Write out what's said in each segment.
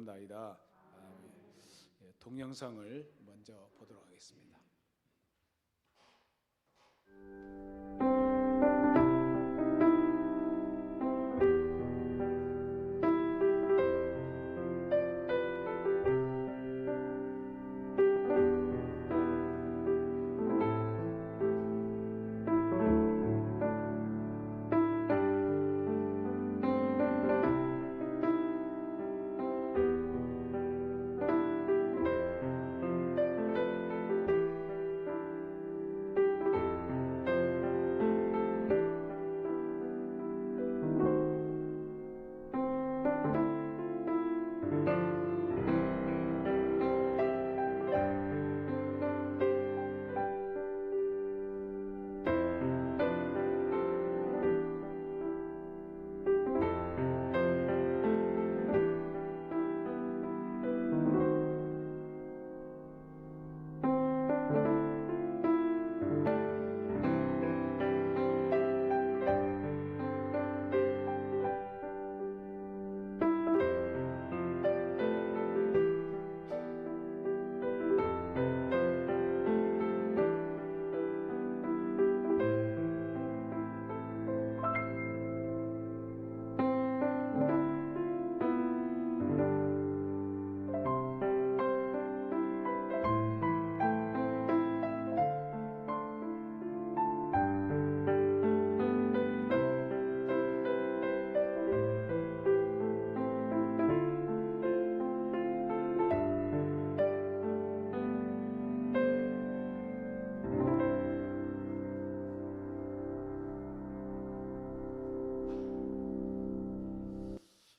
기도하옵나이다. 아멘. 동영상을 먼저 보도록 하겠습니다.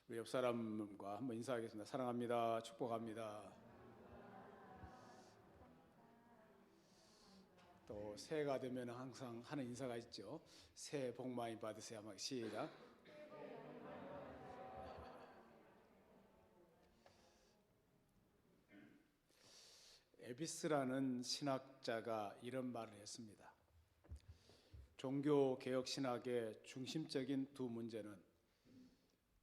우리 옆 사람과 한번 인사하겠습니다. 사랑합니다. 축복합니다. 또 새해가 되면 항상 하는 인사가 있죠. 새해 복 많이 받으세요. 한번 시작. 에비스라는 신학자가 이런 말을 했습니다. 종교개혁 신학의 중심적인 두 문제는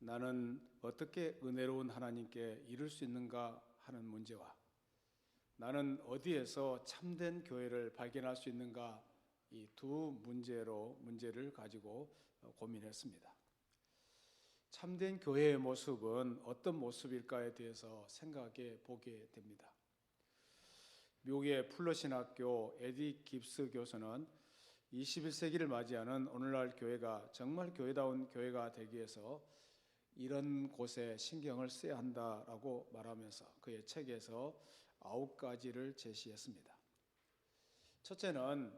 나는 어떻게 은혜로운 하나님께 이룰 수 있는가 하는 문제와 나는 어디에서 참된 교회를 발견할 수 있는가, 이 두 문제를 가지고 고민했습니다. 참된 교회의 모습은 어떤 모습일까에 대해서 생각해 보게 됩니다. 미국의 풀러신학교 에디 깁스 교수는 21세기를 맞이하는 오늘날 교회가 정말 교회다운 교회가 되기 위해서 이런 곳에 신경을 써야 한다라고 말하면서 그의 책에서 9가지를 제시했습니다. 첫째는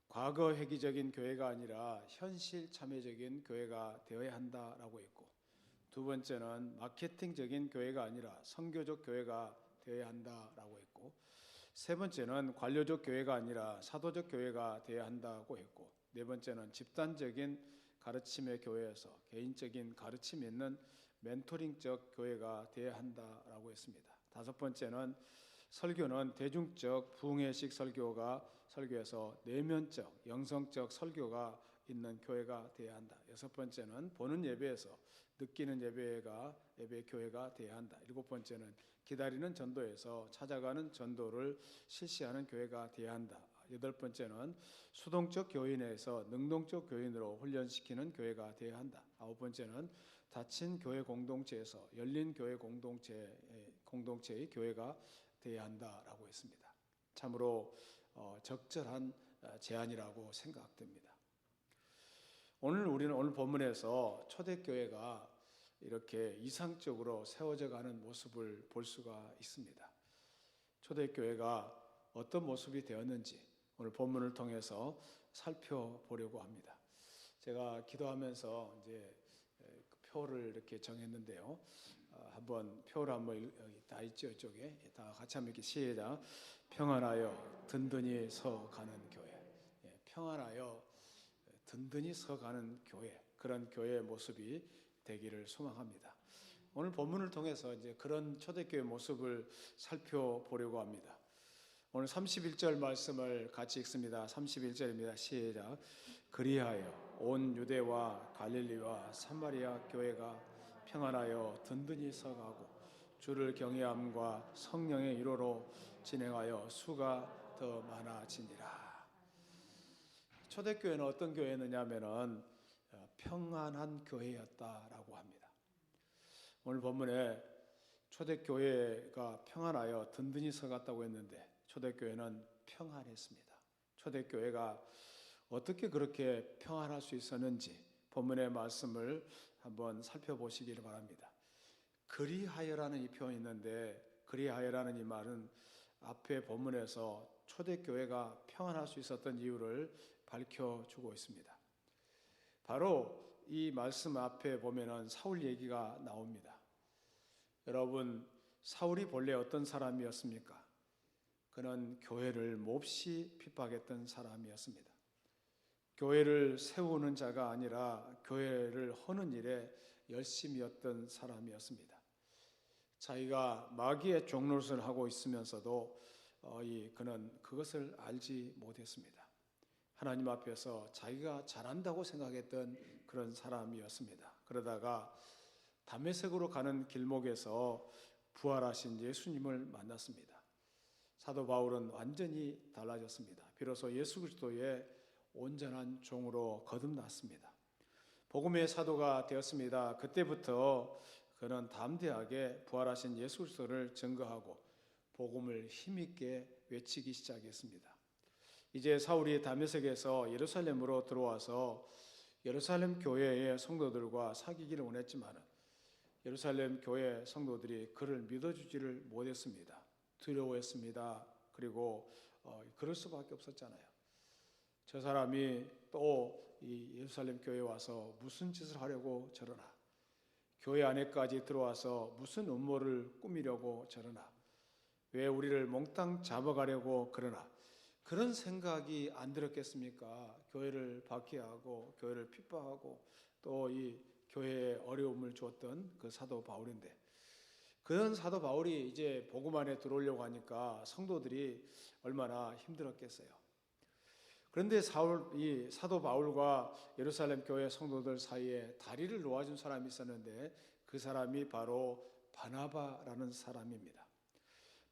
과거 회귀적인 교회가 아니라 현실 참여적인 교회가 되어야 한다라고 했고, 두 번째는 마케팅적인 교회가 아니라 선교적 교회가 되어야 한다라고 했고, 세 번째는 관료적 교회가 아니라 사도적 교회가 되어야 한다고 했고, 네 번째는 집단적인 가르침의 교회에서 개인적인 가르침이 있는 멘토링적 교회가 되어야 한다라고 했습니다. 다섯 번째는 설교는 대중적 부흥회식 설교에서 내면적 영성적 설교가 있는 교회가 되어야 한다. 여섯 번째는 보는 예배에서 느끼는 예배 교회가 되어야 한다. 일곱 번째는 기다리는 전도에서 찾아가는 전도를 실시하는 교회가 되어야 한다. 여덟 번째는 수동적 교인에서 능동적 교인으로 훈련시키는 교회가 되어야 한다. 아홉 번째는 닫힌 교회 공동체에서 열린 교회 공동체의 교회가 되어야 한다라고 했습니다. 참으로 적절한 제안이라고 생각됩니다. 오늘 본문에서 초대교회가 이렇게 이상적으로 세워져 가는 모습을 볼 수가 있습니다. 초대교회가 어떤 모습이 되었는지 오늘 본문을 통해서 살펴보려고 합니다. 제가 기도하면서 이제 표를 이렇게 정했는데요. 한번 표를 여기 다 있죠, 이쪽에 다 같이 한번 이렇게 시작. 평안하여 든든히 서가는 교회. 평안하여 든든히 서가는 교회, 그런 교회의 모습이 되기를 소망합니다. 오늘 본문을 통해서 이제 그런 초대교회 모습을 살펴보려고 합니다. 오늘 31절 말씀을 같이 읽습니다. 31절입니다. 시작. 그리하여 온 유대와 갈릴리와 사마리아 교회가 평안하여 든든히 서가고 주를 경외함과 성령의 위로로 진행하여 수가 더 많아지니라. 초대교회는 어떤 교회였느냐면은 평안한 교회였다라고 합니다. 오늘 본문에 초대교회가 평안하여 든든히 서갔다고 했는데 초대교회는 평안했습니다. 초대교회가 어떻게 그렇게 평안할 수 있었는지 본문의 말씀을 한번 살펴보시기를 바랍니다. 그리하여라는 이 표현이 있는데 그리하여라는 이 말은 앞에 본문에서 초대교회가 평안할 수 있었던 이유를 밝혀주고 있습니다. 바로 이 말씀 앞에 보면은 사울 얘기가 나옵니다. 여러분, 사울이 본래 어떤 사람이었습니까? 그는 교회를 몹시 핍박했던 사람이었습니다. 교회를 세우는 자가 아니라 교회를 허는 일에 열심이었던 사람이었습니다. 자기가 마귀의 종노릇을 하고 있으면서도 그는 그것을 알지 못했습니다. 하나님 앞에서 자기가 잘한다고 생각했던 그런 사람이었습니다. 그러다가 다메섹으로 가는 길목에서 부활하신 예수님을 만났습니다. 사도 바울은 완전히 달라졌습니다. 비로소 예수 그리스도의 온전한 종으로 거듭났습니다. 복음의 사도가 되었습니다. 그때부터 그는 담대하게 부활하신 예수 그리스도를 증거하고 복음을 힘있게 외치기 시작했습니다. 이제 사울이 다메섹에서 예루살렘으로 들어와서 예루살렘 교회의 성도들과 사귀기를 원했지만 예루살렘 교회 성도들이 그를 믿어주지를 못했습니다. 두려워했습니다. 그리고 그럴 수밖에 없었잖아요. 저 사람이 또 이 예루살렘 교회에 와서 무슨 짓을 하려고 저러나, 교회 안에까지 들어와서 무슨 음모를 꾸미려고 저러나, 왜 우리를 몽땅 잡아가려고 그러나, 그런 생각이 안 들었겠습니까? 교회를 박해하고 교회를 핍박하고 또 이 교회에 어려움을 주었던 그 사도 바울인데, 그런 사도 바울이 이제 복음 안에 들어오려고 하니까 성도들이 얼마나 힘들었겠어요. 그런데 이 사도 바울과 예루살렘 교회 성도들 사이에 다리를 놓아준 사람이 있었는데 그 사람이 바로 바나바라는 사람입니다.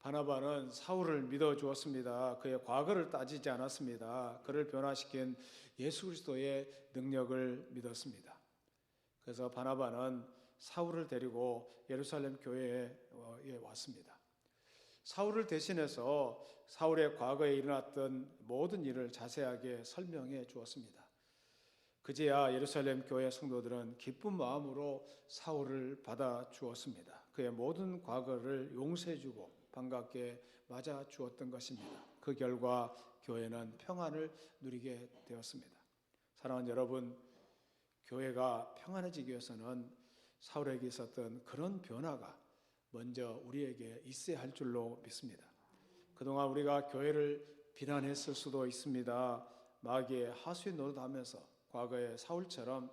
바나바는 사울을 믿어주었습니다. 그의 과거를 따지지 않았습니다. 그를 변화시킨 예수 그리스도의 능력을 믿었습니다. 그래서 바나바는 사울을 데리고 예루살렘 교회에 왔습니다. 사울을 대신해서 사울의 과거에 일어났던 모든 일을 자세하게 설명해 주었습니다. 그제야 예루살렘 교회 성도들은 기쁜 마음으로 사울을 받아 주었습니다. 그의 모든 과거를 용서해 주고 반갑게 맞아 주었던 것입니다. 그 결과 교회는 평안을 누리게 되었습니다. 사랑하는 여러분, 교회가 평안해지기 위해서는 사울에게 있었던 그런 변화가 먼저 우리에게 있어야 할 줄로 믿습니다. 그동안 우리가 교회를 비난했을 수도 있습니다. 마귀의 하수인 노릇하면서 과거의 사울처럼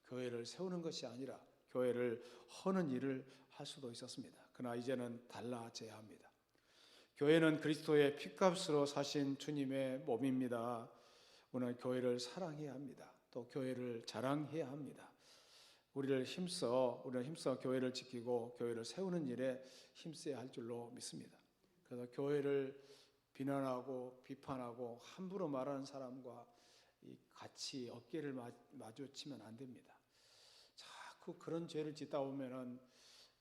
교회를 세우는 것이 아니라 교회를 허는 일을 할 수도 있었습니다. 그러나 이제는 달라져야 합니다. 교회는 그리스도의 피값으로 사신 주님의 몸입니다. 우리는 교회를 사랑해야 합니다. 또 교회를 자랑해야 합니다. 우리는 힘써 교회를 지키고 교회를 세우는 일에 힘써야 할 줄로 믿습니다. 그래서 교회를 비난하고 비판하고 함부로 말하는 사람과 같이 어깨를 마주치면 안 됩니다. 자꾸 그런 죄를 짓다 보면은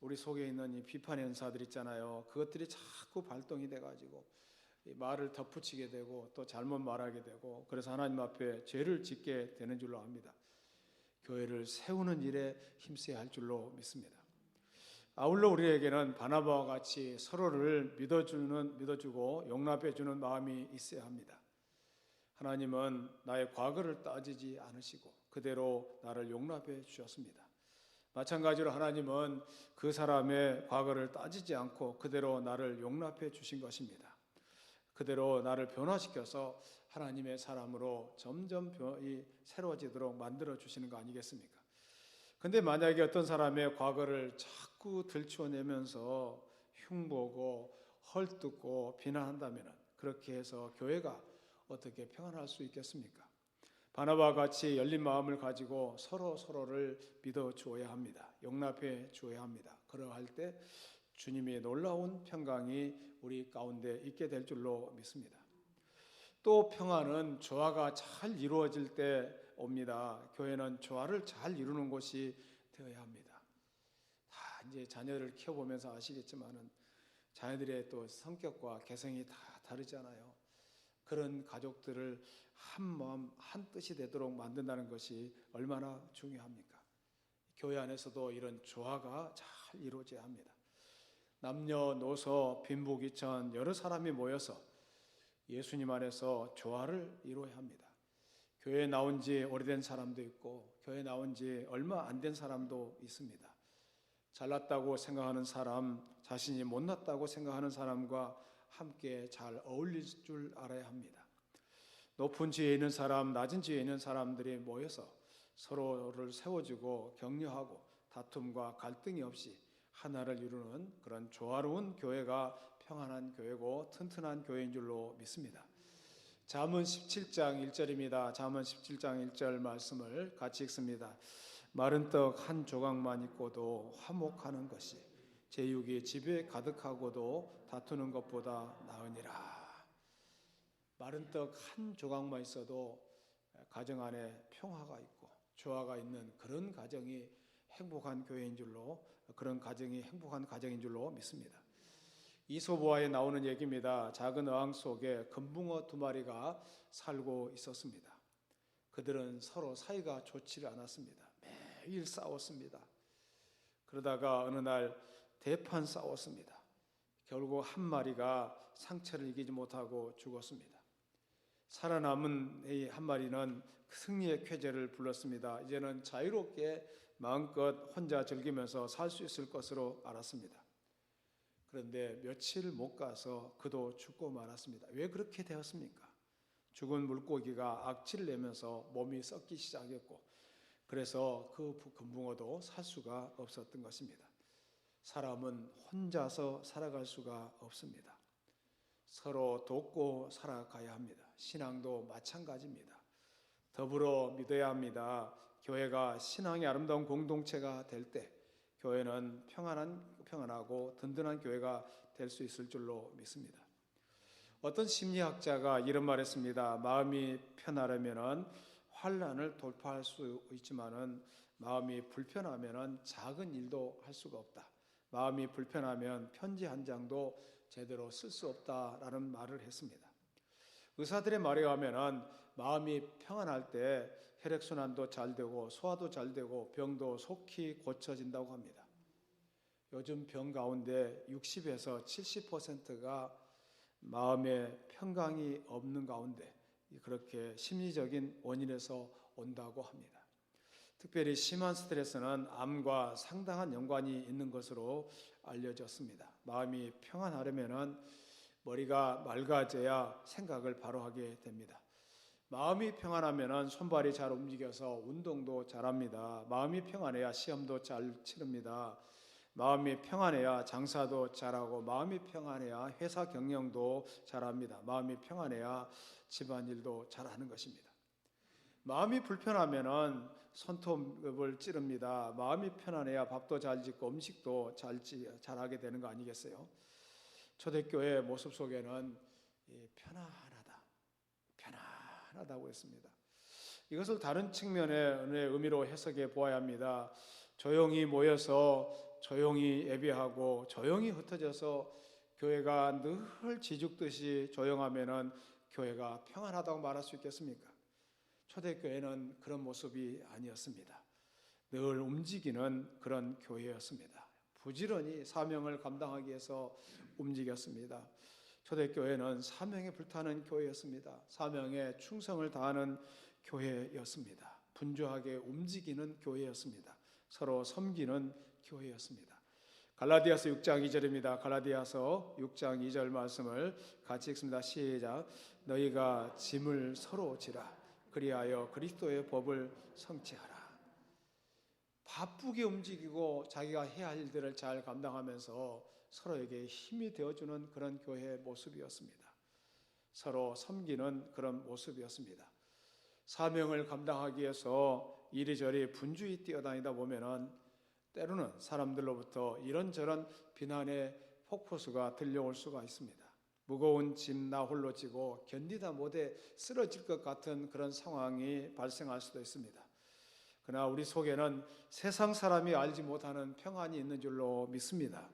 우리 속에 있는 이 비판 현사들 있잖아요. 그것들이 자꾸 발동이 돼가지고 말을 덧붙이게 되고 또 잘못 말하게 되고 그래서 하나님 앞에 죄를 짓게 되는 줄로 압니다. 교회를 세우는 일에 힘써야 할 줄로 믿습니다. 아울러 우리에게는 바나바와 같이 서로를 믿어주고 용납해주는 마음이 있어야 합니다. 하나님은 나의 과거를 따지지 않으시고 그대로 나를 용납해 주셨습니다. 마찬가지로 하나님은 그 사람의 과거를 따지지 않고 그대로 나를 용납해 주신 것입니다. 그대로 나를 변화시켜서 하나님의 사람으로 점점 새로워지도록 만들어 주시는 거 아니겠습니까? 근데 만약에 어떤 사람의 과거를 자꾸 들추어내면서 흉보고 헐뜯고 비난한다면 그렇게 해서 교회가 어떻게 평안할 수 있겠습니까? 바나바와 같이 열린 마음을 가지고 서로를 믿어 주어야 합니다. 용납해 주어야 합니다. 그러할 때 주님의 놀라운 평강이 우리 가운데 있게 될 줄로 믿습니다. 또 평안은 조화가 잘 이루어질 때 옵니다. 교회는 조화를 잘 이루는 곳이 되어야 합니다. 다 이제 자녀를 키워보면서 아시겠지만은 자녀들의 또 성격과 개성이 다 다르잖아요. 그런 가족들을 한 마음 한 뜻이 되도록 만든다는 것이 얼마나 중요합니까? 교회 안에서도 이런 조화가 잘 이루어져야 합니다. 남녀노소 빈부귀천 여러 사람이 모여서 예수님 안에서 조화를 이루어야 합니다. 교회에 나온 지 오래된 사람도 있고 교회에 나온 지 얼마 안 된 사람도 있습니다. 잘났다고 생각하는 사람, 자신이 못났다고 생각하는 사람과 함께 잘 어울릴 줄 알아야 합니다. 높은 지위에 있는 사람, 낮은 지위에 있는 사람들이 모여서 서로를 세워주고 격려하고 다툼과 갈등이 없이 하나를 이루는 그런 조화로운 교회가 평안한 교회고 튼튼한 교회인 줄로 믿습니다. 잠언 17장 1절입니다. 잠언 17장 1절 말씀을 같이 읽습니다. 마른 떡 한 조각만 있고도 화목하는 것이 제육이 집에 가득하고도 다투는 것보다 나으니라. 마른 떡 한 조각만 있어도 가정 안에 평화가 있고 조화가 있는 그런 가정이 행복한 교회인 줄로, 그런 가정이 행복한 가정인 줄로 믿습니다. 이솝우화에 나오는 얘기입니다. 작은 어항 속에 금붕어 두 마리가 살고 있었습니다. 그들은 서로 사이가 좋지 않았습니다. 매일 싸웠습니다. 그러다가 어느 날 대판 싸웠습니다. 결국 한 마리가 상처를 이기지 못하고 죽었습니다. 살아남은 이 한 마리는 승리의 쾌재를 불렀습니다. 이제는 자유롭게 마음껏 혼자 즐기면서 살 수 있을 것으로 알았습니다. 그런데 며칠 못 가서 그도 죽고 말았습니다. 왜 그렇게 되었습니까? 죽은 물고기가 악취를 내면서 몸이 썩기 시작했고 그래서 그 금붕어도 살 수가 없었던 것입니다. 사람은 혼자서 살아갈 수가 없습니다. 서로 돕고 살아가야 합니다. 신앙도 마찬가지입니다. 더불어 믿어야 합니다. 교회가 신앙의 아름다운 공동체가 될 때 교회는 평안하고 든든한 교회가 될 수 있을 줄로 믿습니다. 어떤 심리학자가 이런 말했습니다. 마음이 편하려면은 환난을 돌파할 수 있지만은 마음이 불편하면은 작은 일도 할 수가 없다. 마음이 불편하면 편지 한 장도 제대로 쓸 수 없다라는 말을 했습니다. 의사들의 말에 의하면은 마음이 평안할 때 혈액순환도 잘 되고 소화도 잘 되고 병도 속히 고쳐진다고 합니다. 요즘 병 가운데 60에서 70%가 마음의 평강이 없는 가운데 그렇게 심리적인 원인에서 온다고 합니다. 특별히 심한 스트레스는 암과 상당한 연관이 있는 것으로 알려졌습니다. 마음이 평안하려면 머리가 맑아져야 생각을 바로 하게 됩니다. 마음이 평안하면 손발이 잘 움직여서 운동도 잘합니다. 마음이 평안해야 시험도 잘 치릅니다. 마음이 평안해야 장사도 잘하고 마음이 평안해야 회사 경영도 잘합니다. 마음이 평안해야 집안일도 잘하는 것입니다. 마음이 불편하면 손톱을 찌릅니다. 마음이 편안해야 밥도 잘 짓고 음식도 잘하게 되는 거 아니겠어요? 초대교회 모습 속에는 편안하다고 했습니다. 이것을 다른 측면의 의미로 해석해 보아야 합니다. 조용히 모여서 조용히 예배하고 조용히 흩어져서 교회가 늘 지죽듯이 조용하면은 교회가 평안하다고 말할 수 있겠습니까? 초대교회는 그런 모습이 아니었습니다. 늘 움직이는 그런 교회였습니다. 부지런히 사명을 감당하기 위해서 움직였습니다. 초대교회는 사명에 불타는 교회였습니다. 사명에 충성을 다하는 교회였습니다. 분주하게 움직이는 교회였습니다. 서로 섬기는 교회였습니다. 갈라디아서 6장 2절입니다. 갈라디아서 6장 2절 말씀을 같이 읽습니다. 시작. 너희가 짐을 서로 지라. 그리하여 그리스도의 법을 성취하라. 바쁘게 움직이고 자기가 해야 할 일들을 잘 감당하면서 서로에게 힘이 되어주는 그런 교회의 모습이었습니다. 서로 섬기는 그런 모습이었습니다. 사명을 감당하기 위해서 이리저리 분주히 뛰어다니다 보면은 때로는 사람들로부터 이런저런 비난의 폭포수가 들려올 수가 있습니다. 무거운 짐 나 홀로 지고 견디다 못해 쓰러질 것 같은 그런 상황이 발생할 수도 있습니다. 그러나 우리 속에는 세상 사람이 알지 못하는 평안이 있는 줄로 믿습니다.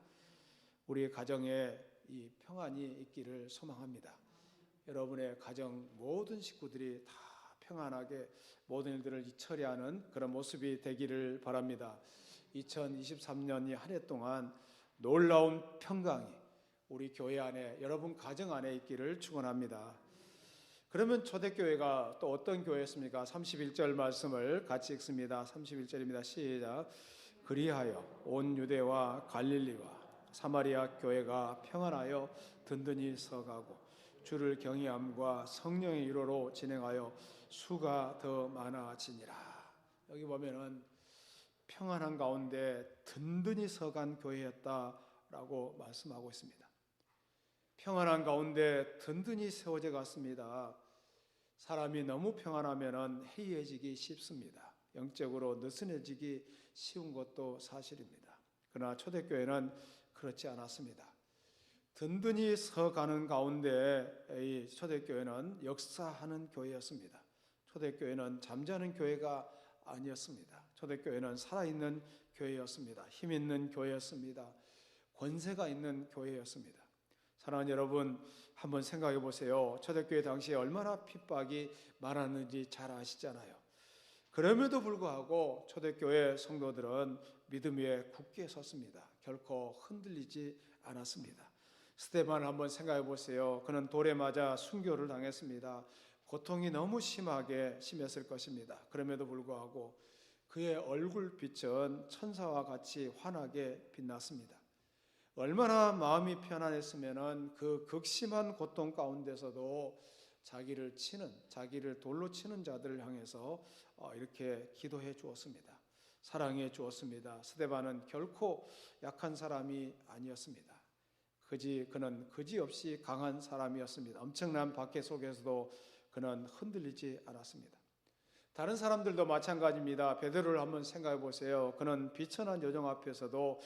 우리 가정에 이 평안이 있기를 소망합니다. 여러분의 가정 모든 식구들이 다 평안하게 모든 일들을 처리하는 그런 모습이 되기를 바랍니다. 2023년이 한 해 동안 놀라운 평강이 우리 교회 안에, 여러분 가정 안에 있기를 축원합니다. 그러면 초대교회가 또 어떤 교회였습니까? 31절 말씀을 같이 읽습니다. 31절입니다. 시작. 그리하여 온 유대와 갈릴리와 사마리아 교회가 평안하여 든든히 서가고 주를 경외함과 성령의 위로로 진행하여 수가 더 많아지니라. 여기 보면은 평안한 가운데 든든히 서간 교회였다라고 말씀하고 있습니다. 평안한 가운데 든든히 세워져 갔습니다. 사람이 너무 평안하면 해이해지기 쉽습니다. 영적으로 느슨해지기 쉬운 것도 사실입니다. 그러나 초대교회는 그렇지 않았습니다. 든든히 서가는 가운데 이 초대교회는 역사하는 교회였습니다. 초대교회는 잠자는 교회가 아니었습니다. 초대교회는 살아있는 교회였습니다. 힘 있는 교회였습니다. 권세가 있는 교회였습니다. 사랑하는 여러분, 한번 생각해 보세요. 초대교회 당시에 얼마나 핍박이 많았는지 잘 아시잖아요. 그럼에도 불구하고 초대교회 성도들은 믿음 위에 굳게 섰습니다. 결코 흔들리지 않았습니다. 스데반을 한번 생각해 보세요. 그는 돌에 맞아 순교를 당했습니다. 고통이 너무 심했을 것입니다. 그럼에도 불구하고 그의 얼굴빛은 천사와 같이 환하게 빛났습니다. 얼마나 마음이 편안했으면 그 극심한 고통 가운데서도 자기를 돌로 치는 자들을 향해서 이렇게 기도해 주었습니다. 사랑해 주었습니다. 스데반은 결코 약한 사람이 아니었습니다. 그는 그지없이 강한 사람이었습니다. 엄청난 박해 속에서도 그는 흔들리지 않았습니다. 다른 사람들도 마찬가지입니다. 베드로를 한번 생각해 보세요. 그는 비천한 요정 앞에서도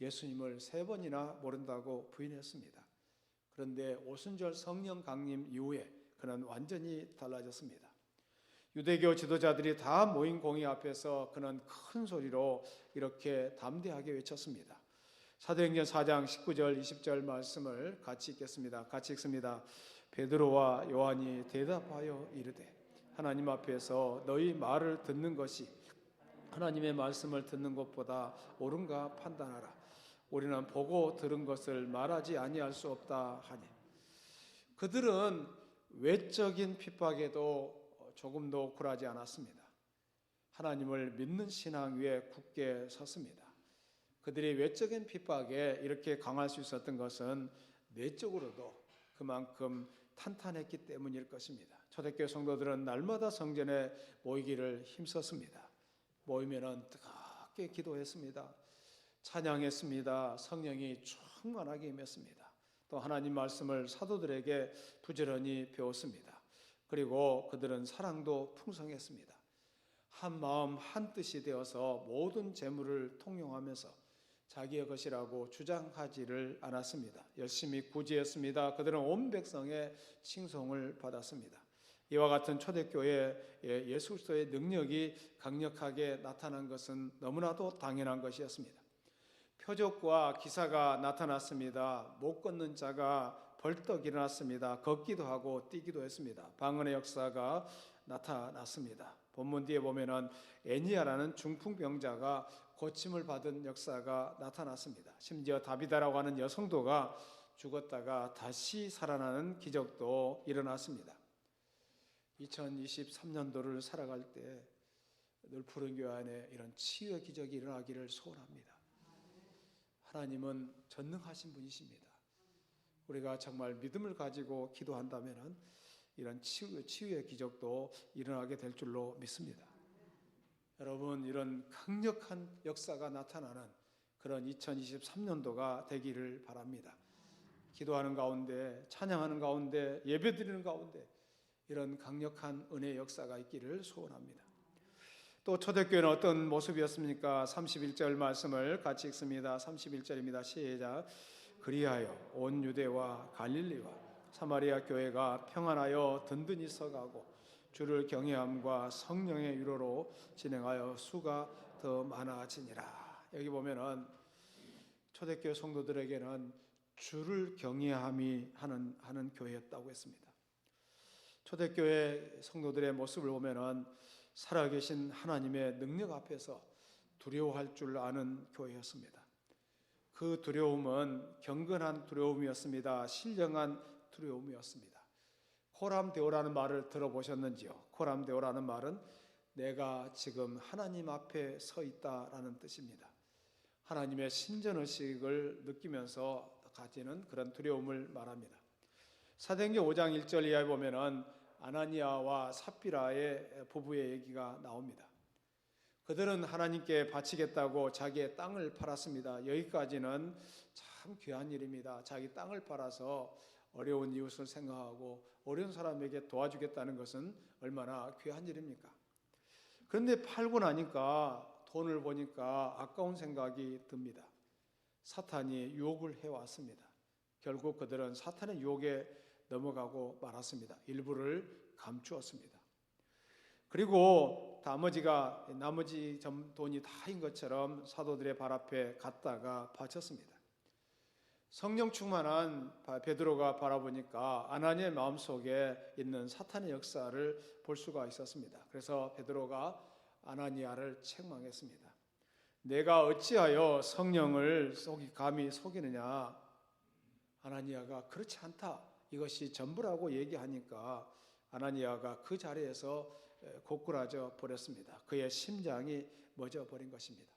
예수님을 3번이나 모른다고 부인했습니다. 그런데 오순절 성령 강림 이후에 그는 완전히 달라졌습니다. 유대교 지도자들이 다 모인 공의 앞에서 그는 큰 소리로 이렇게 담대하게 외쳤습니다. 사도행전 4장 19절 20절 말씀을 같이 읽겠습니다. 같이 읽습니다. 베드로와 요한이 대답하여 이르되 하나님 앞에서 너희 말을 듣는 것이 하나님의 말씀을 듣는 것보다 옳은가 판단하라. 우리는 보고 들은 것을 말하지 아니할 수 없다 하니. 그들은 외적인 핍박에도 조금도 굴하지 않았습니다. 하나님을 믿는 신앙 위에 굳게 섰습니다. 그들이 외적인 핍박에 이렇게 강할 수 있었던 것은 내적으로도 그만큼 탄탄했기 때문일 것입니다. 초대교회 성도들은 날마다 성전에 모이기를 힘썼습니다. 모이면은 뜨겁게 기도했습니다. 찬양했습니다. 성령이 충만하게 임했습니다. 또 하나님 말씀을 사도들에게 부지런히 배웠습니다. 그리고 그들은 사랑도 풍성했습니다. 한 마음 한 뜻이 되어서 모든 재물을 통용하면서 자기의 것이라고 주장하지를 않았습니다. 열심히 구제했습니다. 그들은 온 백성의 칭송을 받았습니다. 이와 같은 초대교회에 예수 그리스도의 능력이 강력하게 나타난 것은 너무나도 당연한 것이었습니다. 표적과 기사가 나타났습니다. 못 걷는 자가 벌떡 일어났습니다. 걷기도 하고 뛰기도 했습니다. 방언의 역사가 나타났습니다. 본문 뒤에 보면은 애니아라는 중풍병자가 고침을 받은 역사가 나타났습니다. 심지어 다비다라고 하는 여성도가 죽었다가 다시 살아나는 기적도 일어났습니다. 2023년도를 살아갈 때 늘 푸른 교회 안에 이런 치유의 기적이 일어나기를 소원합니다. 하나님은 전능하신 분이십니다. 우리가 정말 믿음을 가지고 기도한다면 이런 치유의 기적도 일어나게 될 줄로 믿습니다. 여러분, 이런 강력한 역사가 나타나는 그런 2023년도가 되기를 바랍니다. 기도하는 가운데, 찬양하는 가운데, 예배드리는 가운데 이런 강력한 은혜의 역사가 있기를 소원합니다. 또 초대교회는 어떤 모습이었습니까? 31절 말씀을 같이 읽습니다. 31절입니다. 시작. 그리하여 온 유대와 갈릴리와 사마리아 교회가 평안하여 든든히 서가고 주를 경외함과 성령의 위로로 진행하여 수가 더 많아지니라. 여기 보면은 초대교회 성도들에게는 주를 경외함이 하는 교회였다고 했습니다. 초대교회 성도들의 모습을 보면은 살아계신 하나님의 능력 앞에서 두려워할 줄 아는 교회였습니다. 그 두려움은 경건한 두려움이었습니다. 신령한 두려움이었습니다. 코람데오라는 말을 들어보셨는지요? 코람데오라는 말은 내가 지금 하나님 앞에 서 있다라는 뜻입니다. 하나님의 신전의식을 느끼면서 가지는 그런 두려움을 말합니다. 사도행전 5장 1절 이하에 보면은 아나니아와 삽비라의 부부의 얘기가 나옵니다. 그들은 하나님께 바치겠다고 자기의 땅을 팔았습니다. 여기까지는 참 귀한 일입니다. 자기 땅을 팔아서 어려운 이웃을 생각하고 어려운 사람에게 도와주겠다는 것은 얼마나 귀한 일입니까? 그런데 팔고 나니까 돈을 보니까 아까운 생각이 듭니다. 사탄이 유혹을 해왔습니다. 결국 그들은 사탄의 유혹에 넘어가고 말았습니다. 일부를 감추었습니다. 그리고 나머지 돈이 다인 것처럼 사도들의 발 앞에 갖다가 바쳤습니다. 성령 충만한 베드로가 바라보니까 아나니아의 마음속에 있는 사탄의 역사를 볼 수가 있었습니다. 그래서 베드로가 아나니아를 책망했습니다. 내가 어찌하여 성령을 감히 속이느냐? 아나니아가 그렇지 않다. 이것이 전부라고 얘기하니까 아나니아가 그 자리에서 고꾸라져 버렸습니다. 그의 심장이 멎어 버린 것입니다.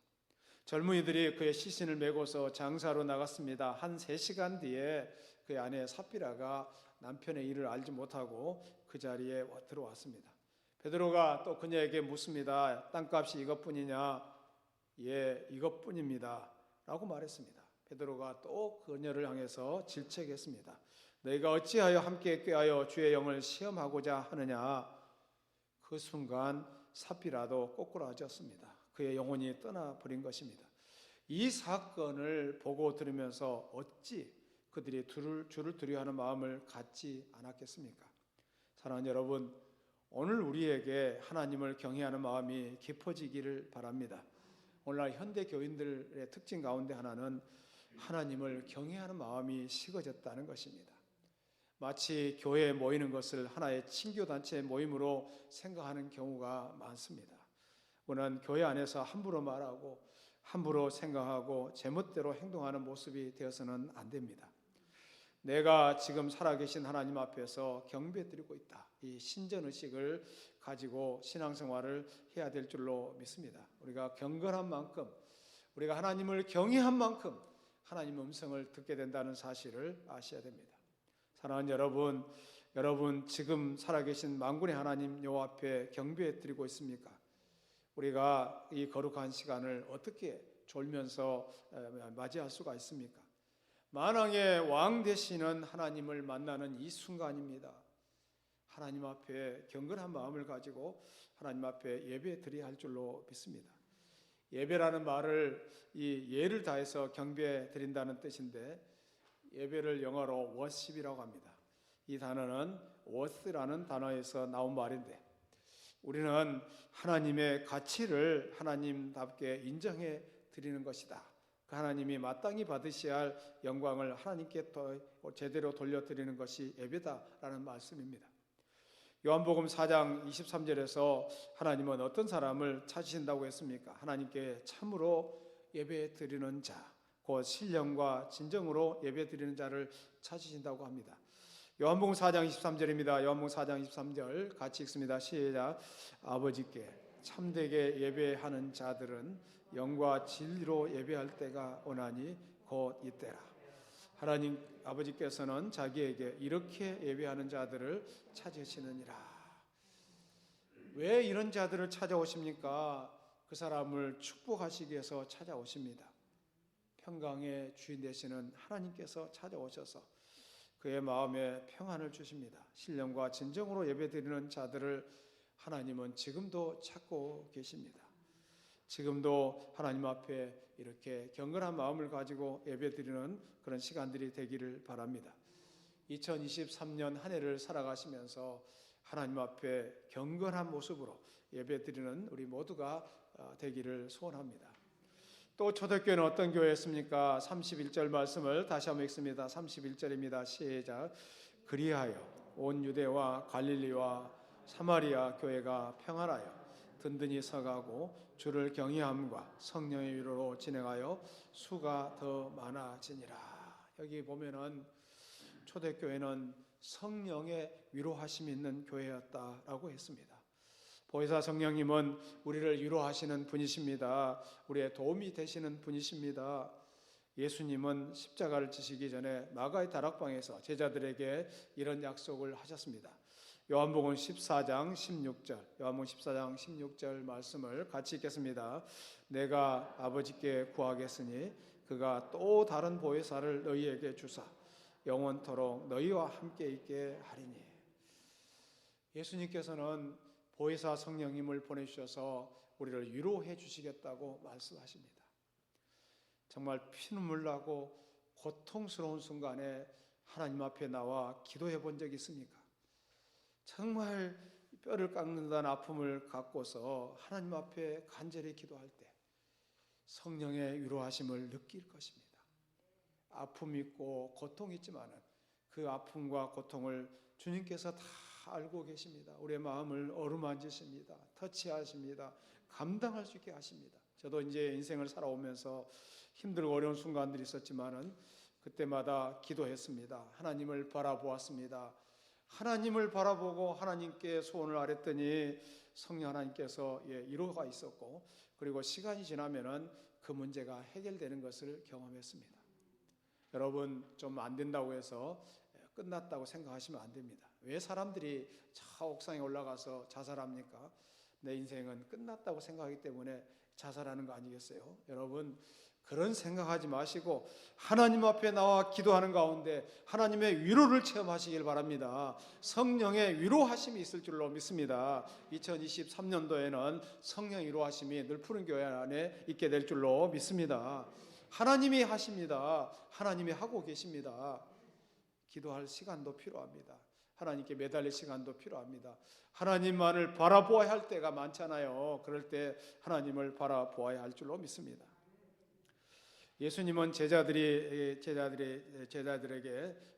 젊은이들이 그의 시신을 메고서 장사로 나갔습니다. 한 3시간 뒤에 그의 아내 삽비라가 남편의 일을 알지 못하고 그 자리에 들어왔습니다. 베드로가 또 그녀에게 묻습니다. 땅값이 이것뿐이냐? 예, 이것뿐입니다. 라고 말했습니다. 베드로가 또 그녀를 향해서 질책했습니다. 너희가 어찌하여 함께 꾀하여 주의 영을 시험하고자 하느냐? 그 순간 삽비라도 꼬꾸라졌습니다. 그의 영혼이 떠나버린 것입니다. 이 사건을 보고 들으면서 어찌 그들이 주를 두려워하는 마음을 갖지 않았겠습니까? 사랑하는 여러분, 오늘 우리에게 하나님을 경외하는 마음이 깊어지기를 바랍니다. 오늘날 현대 교인들의 특징 가운데 하나는 하나님을 경외하는 마음이 식어졌다는 것입니다. 마치 교회에 모이는 것을 하나의 친교단체 모임으로 생각하는 경우가 많습니다. 우리는 교회 안에서 함부로 말하고 함부로 생각하고 제멋대로 행동하는 모습이 되어서는 안 됩니다. 내가 지금 살아계신 하나님 앞에서 경배드리고 있다. 이 신전의식을 가지고 신앙생활을 해야 될 줄로 믿습니다. 우리가 경건한 만큼, 우리가 하나님을 경외한 만큼 하나님의 음성을 듣게 된다는 사실을 아셔야 됩니다. 사랑하는 여러분 지금 살아계신 만군의 하나님 여호와 앞에 경배드리고 있습니까? 우리가 이 거룩한 시간을 어떻게 졸면서 맞이할 수가 있습니까? 만왕의 왕 되시는 하나님을 만나는 이 순간입니다. 하나님 앞에 경건한 마음을 가지고 하나님 앞에 예배 드려야 할 줄로 믿습니다. 예배라는 말을 예를 다해서 경배 드린다는 뜻인데 예배를 영어로 worship이라고 합니다. 이 단어는 worth라는 단어에서 나온 말인데 우리는 하나님의 가치를 하나님답게 인정해 드리는 것이다. 그 하나님이 마땅히 받으셔야 할 영광을 하나님께 제대로 돌려드리는 것이 예배다라는 말씀입니다. 요한복음 4장 23절에서 하나님은 어떤 사람을 찾으신다고 했습니까? 하나님께 참으로 예배 드리는 자, 곧 신령과 진정으로 예배 드리는 자를 찾으신다고 합니다. 요한복음 4장 23절입니다. 요한복음 4장 23절 같이 읽습니다. 시작. 아버지께 참되게 예배하는 자들은 영과 진리로 예배할 때가 오나니 곧 이때라. 하나님 아버지께서는 자기에게 이렇게 예배하는 자들을 찾으시느니라. 왜 이런 자들을 찾아오십니까? 그 사람을 축복하시기 위해서 찾아오십니다. 평강의 주인 되시는 하나님께서 찾아오셔서 그의 마음에 평안을 주십니다. 신령과 진정으로 예배드리는 자들을 하나님은 지금도 찾고 계십니다. 지금도 하나님 앞에 이렇게 경건한 마음을 가지고 예배드리는 그런 시간들이 되기를 바랍니다. 2023년 한 해를 살아가시면서 하나님 앞에 경건한 모습으로 예배드리는 우리 모두가 되기를 소원합니다. 또 초대교회는 어떤 교회였습니까? 31절 말씀을 다시 한번 읽습니다. 31절입니다. 시작. 그리하여 온 유대와 갈릴리와 사마리아 교회가 평안하여 든든히 서가고 주를 경외함과 성령의 위로로 진행하여 수가 더 많아지니라. 여기 보면은 초대교회는 성령의 위로하심이 있는 교회였다라고 했습니다. 보혜사 성령님은 우리를 위로하시는 분이십니다. 우리의 도움이 되시는 분이십니다. 예수님은 십자가를 지시기 전에 마가의 다락방에서 제자들에게 이런 약속을 하셨습니다. 요한복음 14장 16절, 요한복음 14장 16절 말씀을 같이 읽겠습니다. 내가 아버지께 구하겠으니 그가 또 다른 보혜사를 너희에게 주사 영원토록 너희와 함께 있게 하리니. 예수님께서는 보혜사 성령님을 보내주셔서 우리를 위로해 주시겠다고 말씀하십니다. 정말 피눈물 나고 고통스러운 순간에 하나님 앞에 나와 기도해 본 적이 있습니까? 정말 뼈를 깎는다는 아픔을 갖고서 하나님 앞에 간절히 기도할 때 성령의 위로하심을 느낄 것입니다. 아픔이 있고 고통이 있지만 그 아픔과 고통을 주님께서 다 알고 계십니다. 우리의 마음을 어루만지십니다. 터치하십니다. 감당할 수 있게 하십니다. 저도 이제 인생을 살아오면서 힘들고 어려운 순간들이 있었지만은 그때마다 기도했습니다. 하나님을 바라보았습니다. 하나님을 바라보고 하나님께 소원을 아뢰더니 성령 하나님께서 위로가 있었고, 그리고 시간이 지나면은 그 문제가 해결되는 것을 경험했습니다. 여러분, 좀 안 된다고 해서 끝났다고 생각하시면 안 됩니다. 왜 사람들이 저 옥상에 올라가서 자살합니까? 내 인생은 끝났다고 생각하기 때문에 자살하는 거 아니겠어요? 여러분, 그런 생각하지 마시고 하나님 앞에 나와 기도하는 가운데 하나님의 위로를 체험하시길 바랍니다. 성령의 위로하심이 있을 줄로 믿습니다. 2023년도에는 성령 위로하심이 늘 푸른교회 안에 있게 될 줄로 믿습니다. 하나님이 하십니다. 하나님이 하고 계십니다. 기도할 시간도 필요합니다. 하나님께 매달릴 시간도 필요합니다. 하나님만을 바라보아야 할 때가 많잖아요. 그럴 때 하나님을 바라보아야 할 줄로 믿습니다. 예수님은 제자들에게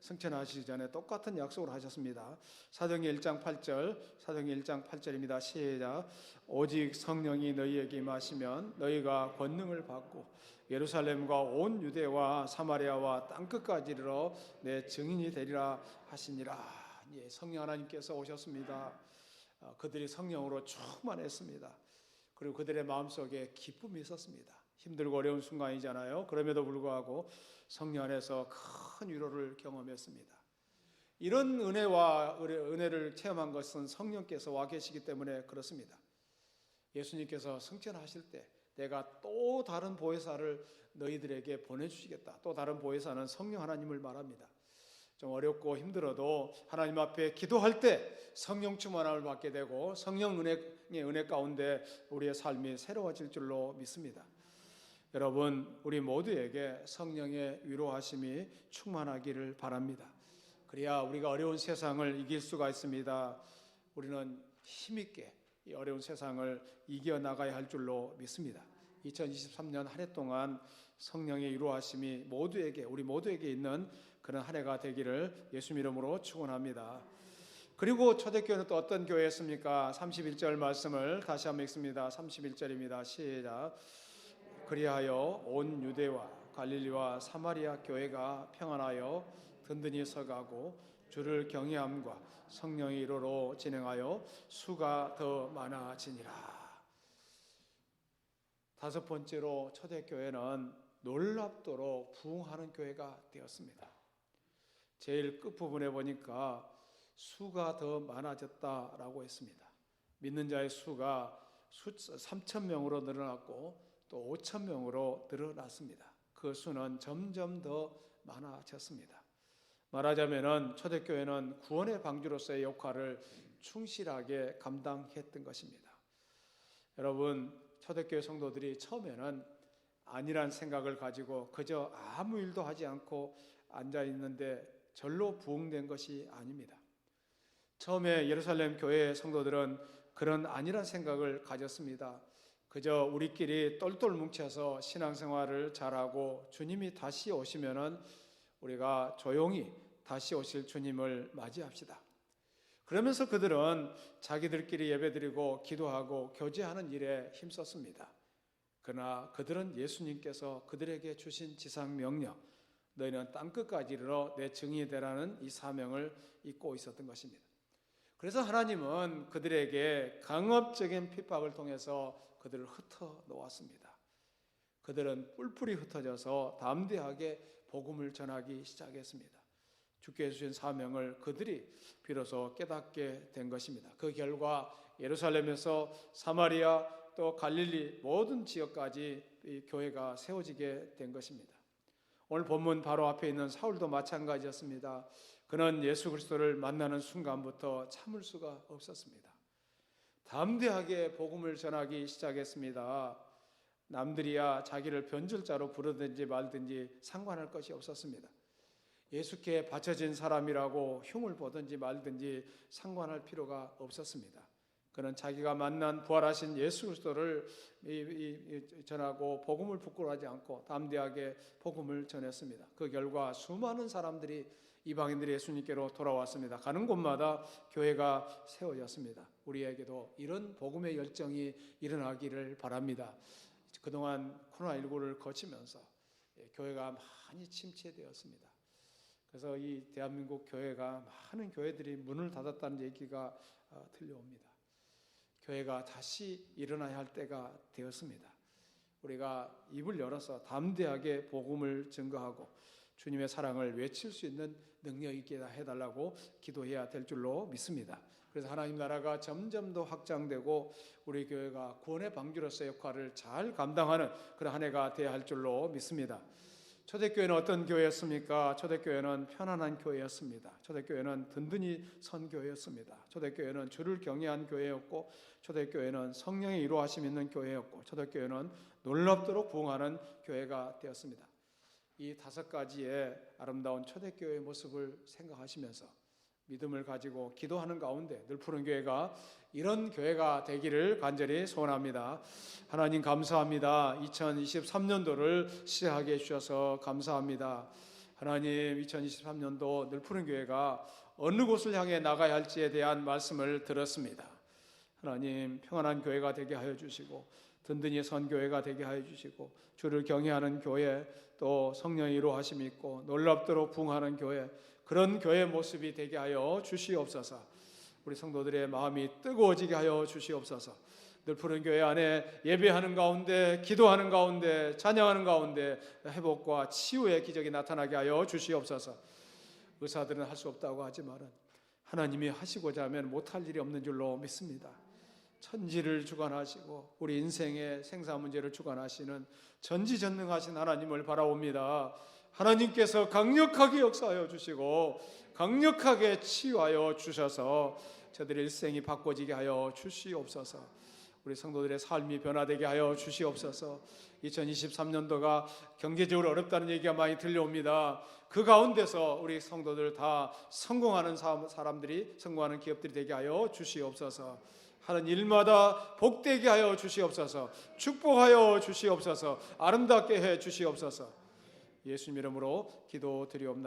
승천하시기 전에 똑같은 약속을 하셨습니다. 사도행전 1장 8절, 사도행전 1장 8절입니다. 시작. 오직 성령이 너희에게 임하시면 너희가 권능을 받고 예루살렘과 온 유대와 사마리아와 땅끝까지 이르러 내 증인이 되리라 하시니라. 예, 성령 하나님께서 오셨습니다. 그들이 성령으로 충만했습니다. 그리고 그들의 마음속에 기쁨이 있었습니다. 힘들고 어려운 순간이잖아요. 그럼에도 불구하고 성령 안에서 큰 위로를 경험했습니다. 이런 은혜를 체험한 것은 성령께서 와 계시기 때문에 그렇습니다. 예수님께서 승천하실 때 내가 또 다른 보혜사를 너희들에게 보내주시겠다. 또 다른 보혜사는 성령 하나님을 말합니다. 좀 어렵고 힘들어도 하나님 앞에 기도할 때 성령 충만함을 받게 되고 성령 은혜의 은혜 가운데 우리의 삶이 새로워질 줄로 믿습니다. 여러분, 우리 모두에게 성령의 위로하심이 충만하기를 바랍니다. 그래야 우리가 어려운 세상을 이길 수가 있습니다. 우리는 힘있게 이 어려운 세상을 이겨나가야 할 줄로 믿습니다. 2023년 한 해 동안 성령의 위로하심이 우리 모두에게 있는 그런 한 해가 되기를 예수 이름으로 축원합니다. 그리고 초대교회는 또 어떤 교회였습니까? 31절 말씀을 다시 한번 읽습니다. 31절입니다. 시작. 그리하여 온 유대와 갈릴리와 사마리아 교회가 평안하여 든든히 서가고 주를 경외함과 성령의 위로로 진행하여 수가 더 많아지니라. 다섯 번째로 초대교회는 놀랍도록 부흥하는 교회가 되었습니다. 제일 끝부분에 보니까 수가 더 많아졌다라고 했습니다. 믿는 자의 수가 3,000명으로 늘어났고 또 5,000명으로 늘어났습니다. 그 수는 점점 더 많아졌습니다. 말하자면은 초대교회는 구원의 방주로서의 역할을 충실하게 감당했던 것입니다. 여러분, 초대교회 성도들이 처음에는 아니란 생각을 가지고 그저 아무 일도 하지 않고 앉아 있는데 절로 부흥된 것이 아닙니다. 처음에 예루살렘 교회 성도들은 그런 아니란 생각을 가졌습니다. 그저 우리끼리 똘똘 뭉쳐서 신앙생활을 잘하고 주님이 다시 오시면은 우리가 조용히 다시 오실 주님을 맞이합시다. 그러면서 그들은 자기들끼리 예배드리고 기도하고 교제하는 일에 힘썼습니다. 그러나 그들은 예수님께서 그들에게 주신 지상 명령, 너희는 땅끝까지 이르러 내 증인이 되라는 이 사명을 잊고 있었던 것입니다. 그래서 하나님은 그들에게 강압적인 핍박을 통해서 그들을 흩어 놓았습니다. 그들은 뿔뿔이 흩어져서 담대하게 복음을 전하기 시작했습니다. 주께 주신 사명을 그들이 비로소 깨닫게 된 것입니다. 그 결과 예루살렘에서 사마리아 또 갈릴리 모든 지역까지 이 교회가 세워지게 된 것입니다. 오늘 본문 바로 앞에 있는 사울도 마찬가지였습니다. 그는 예수 그리스도를 만나는 순간부터 참을 수가 없었습니다. 담대하게 복음을 전하기 시작했습니다. 남들이야 자기를 변절자로 부르든지 말든지 상관할 것이 없었습니다. 예수께 바쳐진 사람이라고 흉을 보든지 말든지 상관할 필요가 없었습니다. 그는 자기가 만난 부활하신 예수 그리스도를 전하고 복음을 부끄러워하지 않고 담대하게 복음을 전했습니다. 그 결과 수많은 사람들이 이방인들이 예수님께로 돌아왔습니다. 가는 곳마다 교회가 세워졌습니다. 우리에게도 이런 복음의 열정이 일어나기를 바랍니다. 그동안 코로나19를 거치면서 교회가 많이 침체되었습니다. 그래서 이 대한민국 교회가 많은 교회들이 문을 닫았다는 얘기가 들려옵니다. 교회가 다시 일어나야 할 때가 되었습니다. 우리가 입을 열어서 담대하게 복음을 증거하고 주님의 사랑을 외칠 수 있는 능력이 있게 해달라고 기도해야 될 줄로 믿습니다. 그래서 하나님 나라가 점점 더 확장되고 우리 교회가 구원의 방주로서의 역할을 잘 감당하는 그런 한 해가 되어야 할 줄로 믿습니다. 초대교회는 어떤 교회였습니까? 초대교회는 편안한 교회였습니다. 초대교회는 든든히 선 교회였습니다. 초대교회는 주를 경외한 교회였고, 초대교회는 성령의 이루하심 있는 교회였고, 초대교회는 놀랍도록 부흥하는 교회가 되었습니다. 이 5가지의 아름다운 초대교회의 모습을 생각하시면서 믿음을 가지고 기도하는 가운데 늘푸른 교회가 이런 교회가 되기를 간절히 소원합니다. 하나님 감사합니다. 2023년도를 시작하게 해주셔서 감사합니다. 하나님 2023년도 늘푸른 교회가 어느 곳을 향해 나가야 할지에 대한 말씀을 들었습니다. 하나님 평안한 교회가 되게 하여 주시고 든든히 선 교회가 되게 하여 주시고 주를 경외하는 교회 또 성령의 이루하심이 있고 놀랍도록 부흥하는 교회 그런 교회의 모습이 되게 하여 주시옵소서. 우리 성도들의 마음이 뜨거워지게 하여 주시옵소서. 늘푸른 교회 안에 예배하는 가운데 기도하는 가운데 찬양하는 가운데 회복과 치유의 기적이 나타나게 하여 주시옵소서. 의사들은 할 수 없다고 하지만 하나님이 하시고자 하면 못할 일이 없는 줄로 믿습니다. 천지를 주관하시고 우리 인생의 생사 문제를 주관하시는 전지전능하신 하나님을 바라옵니다. 하나님께서 강력하게 역사하여 주시고 강력하게 치유하여 주셔서 저들의 일생이 바꿔지게 하여 주시옵소서. 우리 성도들의 삶이 변화되게 하여 주시옵소서. 2023년도가 경제적으로 어렵다는 얘기가 많이 들려옵니다. 그 가운데서 우리 성도들 다 성공하는 사람들이 성공하는 기업들이 되게 하여 주시옵소서. 하는 일마다 복되게 하여 주시옵소서. 축복하여 주시옵소서. 아름답게 해 주시옵소서. 예수님 이름으로 기도드리옵나이다.